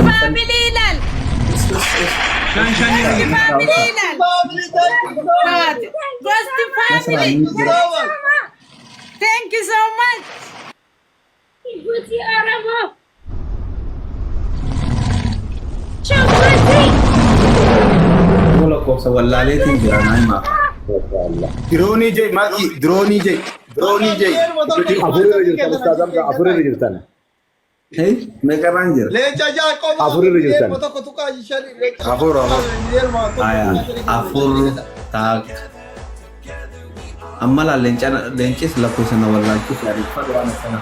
family lal. Ghost family lal. Ghost family. Thank you so much. Guti Arabo. Chapati. Wala ko sa wala letin jira na ma. Droni J Maki Droni J Afure jirtan Hey, meka ranger. Afure jirtan Afur Aya, afur tak. Amma la lenches la cosa na wala ki sari fa do ana sana.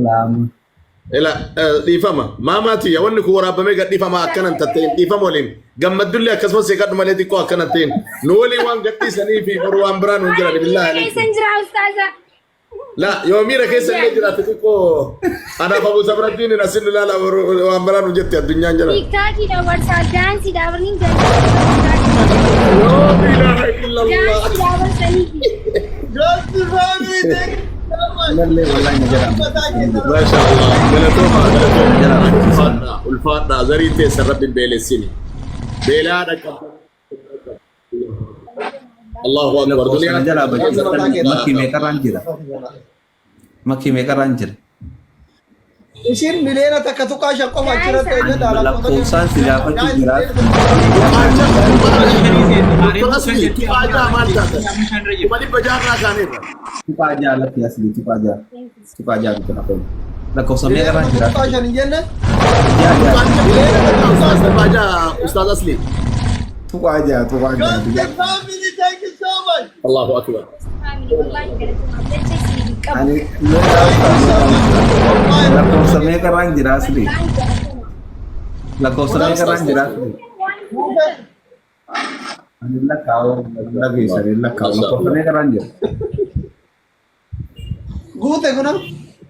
Lam. Ela difama mamati ya wanni ko waraabame gad difama akkanan tateen difama waliin gammadulli akkasumas seekadhu malee xiqqoo akkanan ta'een nu waliin waan gadhiisanii fi boru waan biraan hin jiran billahi Keessa jira ustaaza. la yoo miira keessa illee jiraate xiqqoo anaaf abu sabrattiin asin ilaala waan biraan hin jetti addunyaan jira TikTokii da WhatsApp daansi da barnin da. yoo ilaha illallah Daansi da barsanii. Lalle wallahi na jira. ما شاء الله قالتوها والفاضة زريتي سرب بيلسيني بيلادك الله اكبر Sana دنيا jala ba maki meka ranger. Maki meka ranger. Isin milena takatuka qofa jirata ina La cosa si la fa ki jira. اصلي كيف اجا مالك بدي بجارنا كانت Tipa aja la ki asli tipa aja. Tipa aja gitu na ko. La cosa meka ranger. takatuka ni jenna Ya ya. اجا استاذ اصلي Tipa aja. family thank you so much الله اكبر Wallahi da kuma da ce shi kabu. Ani la cosa meka ranger asli. La cosa meka ranger asli. Ani la kao lagi sari la kao. La cosa meka ranger. gute kuna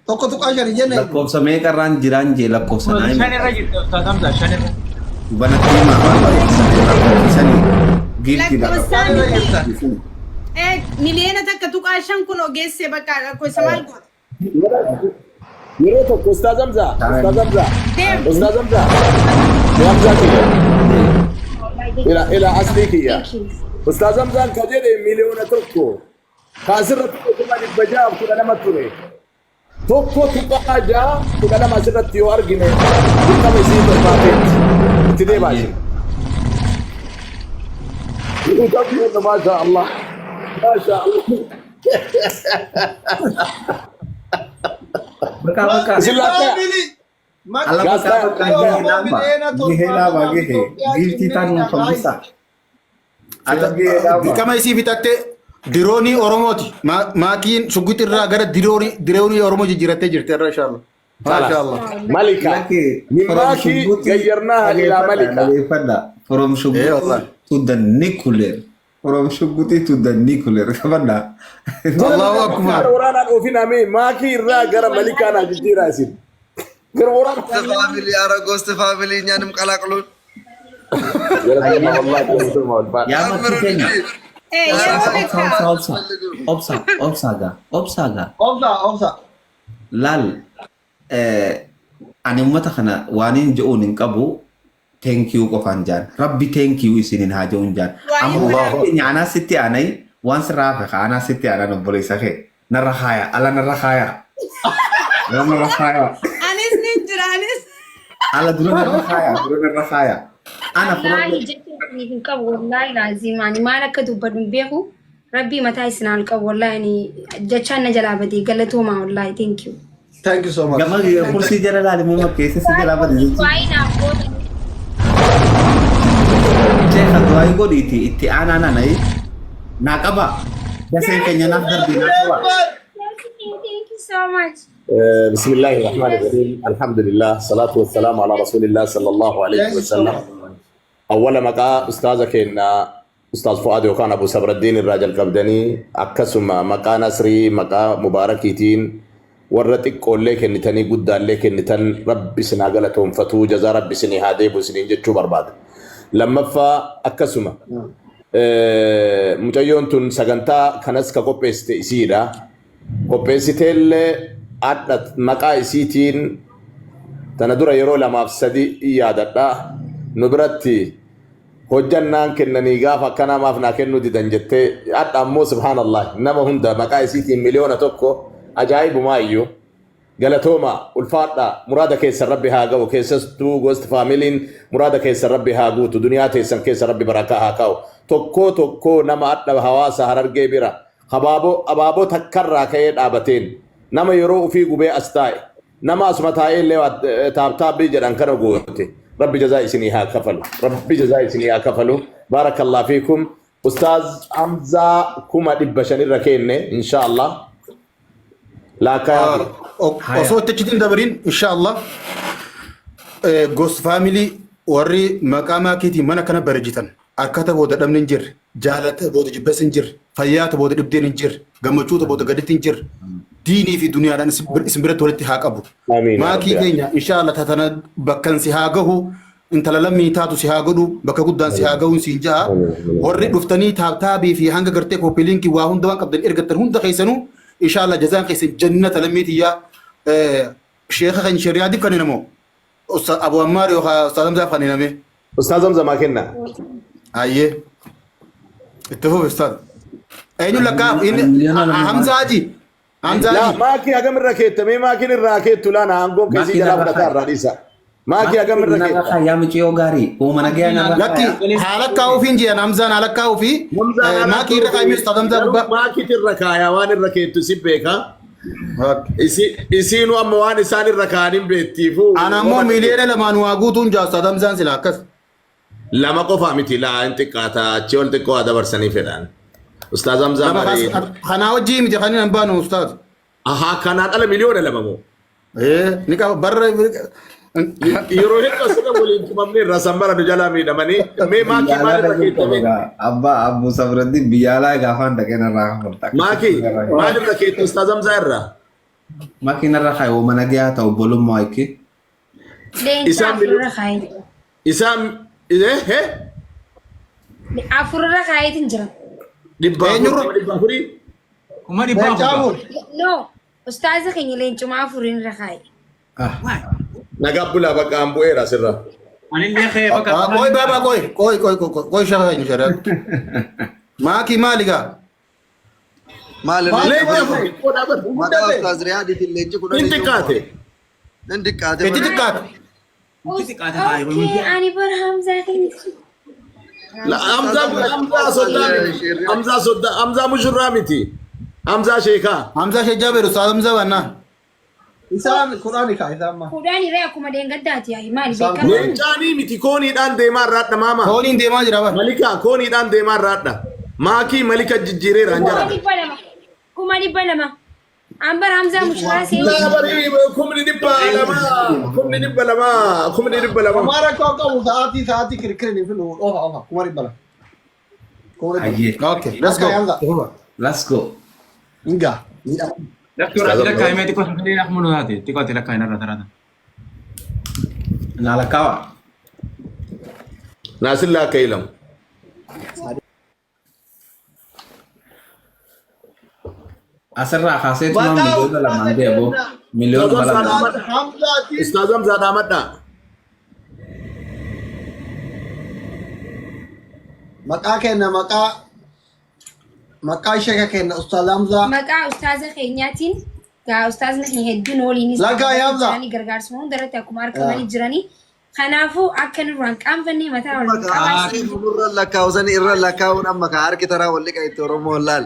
takatuka ni jenna La cosa meka ranger anje la cosa na. Shanirra jirti Ustaz Hamza, shanirra. Bana kima sani gilti da. Lakkoofsaan miliyoona takka tuqaa shan kun ogeessee bakka lakkoofsa maal godha? يروتو استاذ حمزه استاذ حمزه Deem. استاذ حمزه يا حمزه الى اصلك يا استاذ حمزه كجد مليون توكو كاسر كما بجاب كنا لما تري توكو تبقى جا كنا لما سرت يو ارغني كما يصير بابت تدي باشي يقول ما شاء الله ما شاء الله Baka Silakan. alam baka gihela ba gihe gilti tan pambisa ada gihela kama isi bitatte dirooni oromoti maakiin sugutirraa gara dirooni oromo jijjiirattee jirti irra inshallah mashallah malika min maaki gayyarnaha ila malika fada from Eh, shuguti wallah. to the nuclear from shuguti to the nuclear fada allahu akbar waraanaan oofin ame maakii irraa gara malikaanaa jijjiiraa isin gara waraan family ara ghost family nyanum qalaqlun ya makitenya Yeroo beekaa. obsaga ofsa lal ani ummata kana waanin je'uun hin qabu thank you qofaan jaan rabbi thank you isinin haa je'uun jaan amma nyaanaa sitti aanay waan sirraa feqa anaa sitti aanan obboleessa kee narra haaya ala narra haaya Anis ni jira anis. ala dura narra haaya ana Wallahi furan jechuun hin qabu wallahi laazim ani maal akka dubbadhu hin beeku rabbii mataa isinaan qabu wallahi ani jechaan na jalaa badee galatoomaa wallahi thank you. thank you so much gama kursi jala laalimee makkeessa si jala bade jechuudha Waa'ee naaf gootan. sheekha du'aayi godhiiti itti aanaa nanay naa qaba daseen keenya naaf darbii naa qaba Thank you so much. بسم الله الرحمن الرحيم الحمد لله الصلاة والسلام على رسول الله صلى الله عليه وسلم أول مقا أستاذك إن أستاذ فؤاد وكان أبو صبر الدين الراجل قبدني أكسم مقا نصري مقا مباركيتين ورتك قول لك إن تاني قد لك إن تن رب سناقلتهم فتو جزا رب سني هادي بسنين جتشو برباد لما فا أكسم متيون تن سجنتا كنس كقبست إسيرا qopheessiteellee adda maqaa isiitiin tana dura yeroo lamaaf sadii yaadadha nu biratti hojjannaan kennanii gaafa akka namaaf naa kennuu didan jettee adda ammoo subhaanallah nama hunda maqaa isiitiin miliyoona tokko ajaa'ibumaayyuu galatooma ulfaadha muraada keessan rabbi haa ga'u keessattuu gosti faamiliin muraada keessan rabbi haa guutu duniyaa teessan keessa rabbi barakaa haa kaa'u tokko nama adda hawaasa Harargee bira abaaboo takkarraa ka'ee dhaabateen nama yeroo ufii gubee as taa'e nama asuma taa'ee illee taabtaabii jedhan kana goote rabbi jazaa isinii haa kafalu baarakallahu fiikum ustaaz Hamzaa 500 irra kenne inshallah laakaa osoo itti dabarin inshallah Ghost family warri maqaa maakiitii mana kana bareejitan akkata booda dhabni hin jirre jaalata booda jibbas hin jirre fayyaata booda dhibdeen hin jirre gammachuuta booda gaditti hin jirre diinii fi duniyaadhaan isin biratti walitti haa qabu maakii keenya inshallah tatana bakkan si haa gahu intala lammii taatu si haa godhu bakka guddaan si haa gahuun siin jaha warri dhuftanii taabtaabii fi hanga gartee koopiliinkii waa hunda waan qabdan ergattan hunda keessanuu inshallah jazaan keessan jannata lammiitiyyaa sheekha kan shariyaatiif kan namoo Ustaz Abu Ammar yoo Ustaz Hamza kan name Ustaz Hamza maa kenna ayye ittafuf Ustaz aynu lakaaf Hamza aji la maaki agam irra keettame maakin irraa keettu laana aangoon keessii jalaa fudhataa irraa dhiisa maaki agam irra keetta yaa muciyoo gaarii uumana gayaa lakki halakkaa ofiin jiran Hamzaan halakkaa ofii maaki irra kaayimee Ustaz Hamza gubbaa maakit irra kaayaa waan irra keettu si beeka isiinu amma waan isaan irra kaa'anin beettiifu ana ammoo miliyoona lamaan waa guutuun jaa Ustaz Hamzaan sila akkas lama qofa miti laa hin xiqqaata achi ol xiqqoo dabarsanii fedhan Ustaz Hamzaa marii kanaa wajjii miti kan hin baanu Ustaz aha kanaan ala miliyoona lama moo ni qaba barra yeroo hedduu asirra waliin tumamne irraa sanbara nu jalaa miidhamanii mee maakii maal irra keettame abbaa Abu Sabraddi biyyaalaa gaafaan dhaqeen irraa furta maakii maal irra keettu Ustaz Hamzaa irraa makiin irra kaayi uumana gayaa ta'u bolummaa ekki isaan afurra kaayitin jira dhibba afurii kuma dhibba afur no ustaaza keenya leencuma afurin irra kaayi nagaa bulaa bakka an bu'eera asirra anillee kee bakka koy baba koy shaka hin sharat maaki maaliga Maal maqaa Ustaaz Riyaadiitiin leenci kudha inti kaate Nandi kaate eti tikkat okay ani bar Hamza keenya Hamzaa mushurraa miti Hamzaa sheekaa Hamza shejja beru Ustaz Hamza wanna Isaan Qur'aani kaa isaan ma. kudhaani ree akkuma deengaddaati yaa maali beekama leencaanii miti kooniidhaan deemaa irraadha maama kooniin deemaa jira bar malika kooniidhaan deemaa irraadha maakii malika jijjiireeraan jara kuma dhibba lama ambar Hamza mushraa kumni dhibba lama Mara kau qabu sa'aatii kirkirin fi ofa kumari bala. ayye okay let's go let's go Inga. daktura tilakkaa himee xiqqoo sagalee akmunu taate xiqqoo tilakkaa hin irra tarata naalakawa naasillaa kailam asirraa kaasee tumaan miliyoona lamaan deebo miliyoona lamaan Ustaaz Hamzaa dhaamadhaa Maqaa kenna maqaa sheeka kenna Ustaaz Hamza. maqaa ustaaza keenyaatiin gaa ustaazna keenya hedduun waliinis Lagaa yaabda. gargaarsuma hundarratti akkuma argamanii jiranii kanaafuu akka nurraan qaanfannee mataa wal qabaasii irra lakkaa'usan irra lakkaa'uun amma ka harki taraa wal liqa itti Oromoo laal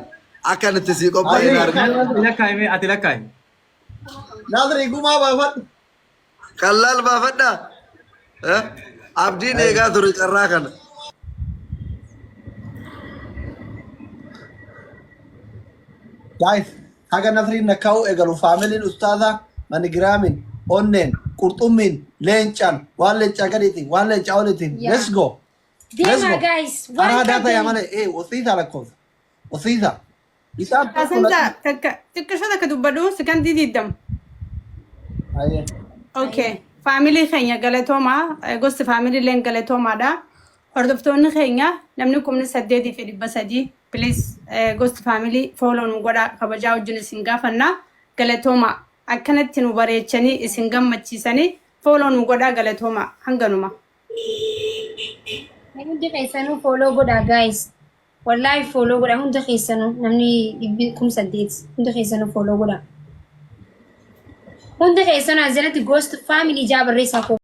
akkanatti si qophaa'ee argina. tilakkaa himee ati lakkaa Naazri gumaa baafadhu. Qallaal baafadhaa. Abdiin eegaa ture carraa kana. Guys, haga Naazriin nakkaa'u eegalu faamiliin Ustaaza Manigiraamin onneen qurxummiin leencaan waan leencaa gadiitiin waan leencaa oliitiin let's go. deema guys Araadaa ta'e malee wasiisa lakkoofsa. Wasiisa. Isaan Hamza xiqqisho takka dubbadhu sekandii 20 Aye. okay faamilii keenya galatoomaa gosti faamilii leen galatoomaadha hordoftoonni keenya namni 8,300 please Ghost Family follow nu godha kabajaa wajjin isin gaafanna galatooma akkanatti nu bareechanii isin gammachiisanii follow nu godha galatooma hanganuma. Hundi keessanuu follow godha guys. Wallahi follow godha hundi keessanuu namni 8,000 hundi keessanuu follow godha. Hundi keessanuu azalatti Ghost Family jaabarreessaa